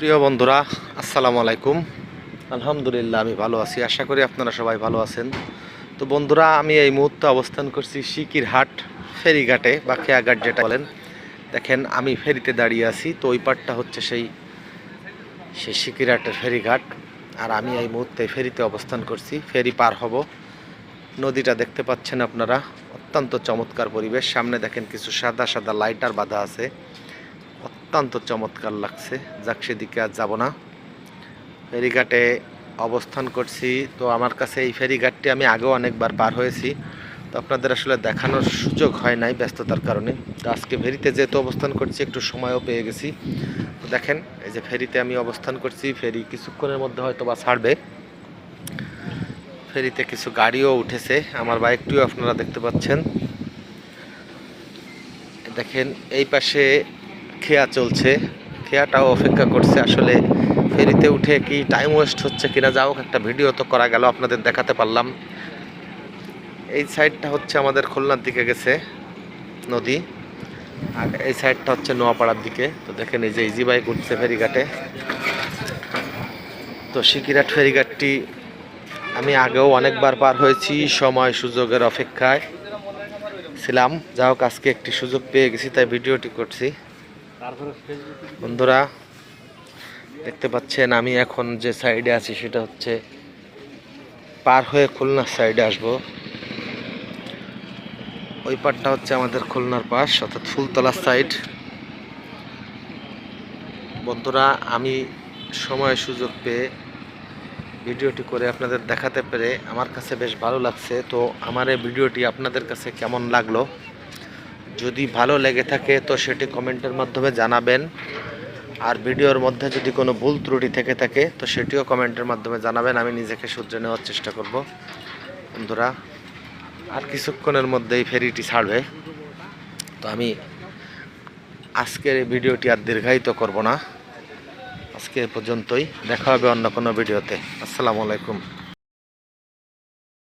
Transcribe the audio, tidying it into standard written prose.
প্রিয় বন্ধুরা, আসসালামু আলাইকুম। আলহামদুলিল্লাহ আমি ভালো আছি, আশা করি আপনারা সবাই ভালো আছেন। তো বন্ধুরা, আমি এই মুহূর্তে অবস্থান করছি সিকিরহাট ফেরিঘাটে বা খেয়াঘাট যেটা বলেন। দেখেন আমি ফেরিতে দাঁড়িয়ে আছি, তো ওই পারটা হচ্ছে সেই সিকিরহাটের ফেরিঘাট। আর আমি এই মুহূর্তে ফেরিতে অবস্থান করছি, ফেরি পার হব। নদীটা দেখতে পাচ্ছেন আপনারা, অত্যন্ত চমৎকার পরিবেশ। সামনে দেখেন কিছু সাদা সাদা লাইটার বাঁধা আছে, অত্যন্ত চমৎকার লাগছে। যাক, সেদিকে আর যাব না। ফেরিঘাটে অবস্থান করছি, তো আমার কাছে এই ফেরিঘাটটি আমি আগেও অনেকবার পার হয়েছি, তো আপনাদের আসলে দেখানোর সুযোগ হয় নাই ব্যস্ততার কারণে। তো আজকে ফেরিতে যেহেতু অবস্থান করছি, একটু সময়ও পেয়ে গেছি। তো দেখেন এই যে ফেরিতে আমি অবস্থান করছি, ফেরি কিছুক্ষণের মধ্যে হয়তো বা ছাড়বে। ফেরিতে কিছু গাড়িও উঠেছে, আমার বাইকটিও আপনারা দেখতে পাচ্ছেন। দেখেন এই পাশে খেয়া চলছে, খেয়াটাও অপেক্ষা করছে। আসলে ফেরিতে উঠে কি টাইম ওয়েস্ট হচ্ছে কিনা, যাও একটা ভিডিও তো করা গেল, আপনাদের দেখাতে পারলাম। এই সাইডটা হচ্ছে আমাদের খুলনার দিকে গেছে নদী, আর এই সাইডটা হচ্ছে নোয়াপাড়ার দিকে। তো দেখেন এই যে ইজি বাইক উঠছে ফেরিঘাটে। তো সিকিরহাট ফেরিঘাটটি আমি আগেও অনেকবার পার হয়েছি, সময় সুযোগের অপেক্ষায় ছিলাম। যা হোক, আজকে একটি সুযোগ পেয়ে গেছি, তাই ভিডিওটি করছি। বন্ধুরা দেখতে পাচ্ছেন আমি এখন যে সাইডে আছি সেটা হচ্ছে পার হয়ে খুলনার সাইডে আসব। ওই পারটা হচ্ছে আমাদের খুলনার পাশ, অর্থাৎ ফুলতলার সাইড। বন্ধুরা, আমি সময় সুযোগ পেয়ে ভিডিওটি করে আপনাদের দেখাতে পেরে আমার কাছে বেশ ভালো লাগছে। তো আমার এই ভিডিওটি আপনাদের কাছে কেমন লাগলো, যদি ভালো লেগে থাকে তো সেটি কমেন্টের মাধ্যমে জানাবেন। আর ভিডিওর মধ্যে যদি কোনো ভুল ত্রুটি থেকে থাকে তো সেটিও কমেন্টের মাধ্যমে জানাবেন, আমি নিজেকে শুধরে নেওয়ার চেষ্টা করব। বন্ধুরা, আর কিছুক্ষণের মধ্যেই ফেরিটি ছাড়বে, তো আমি আজকের এই ভিডিওটি আর দীর্ঘায়িত করব না। আজকে এ পর্যন্তই, দেখা হবে অন্য কোনো ভিডিওতে। আসসালামু আলাইকুম।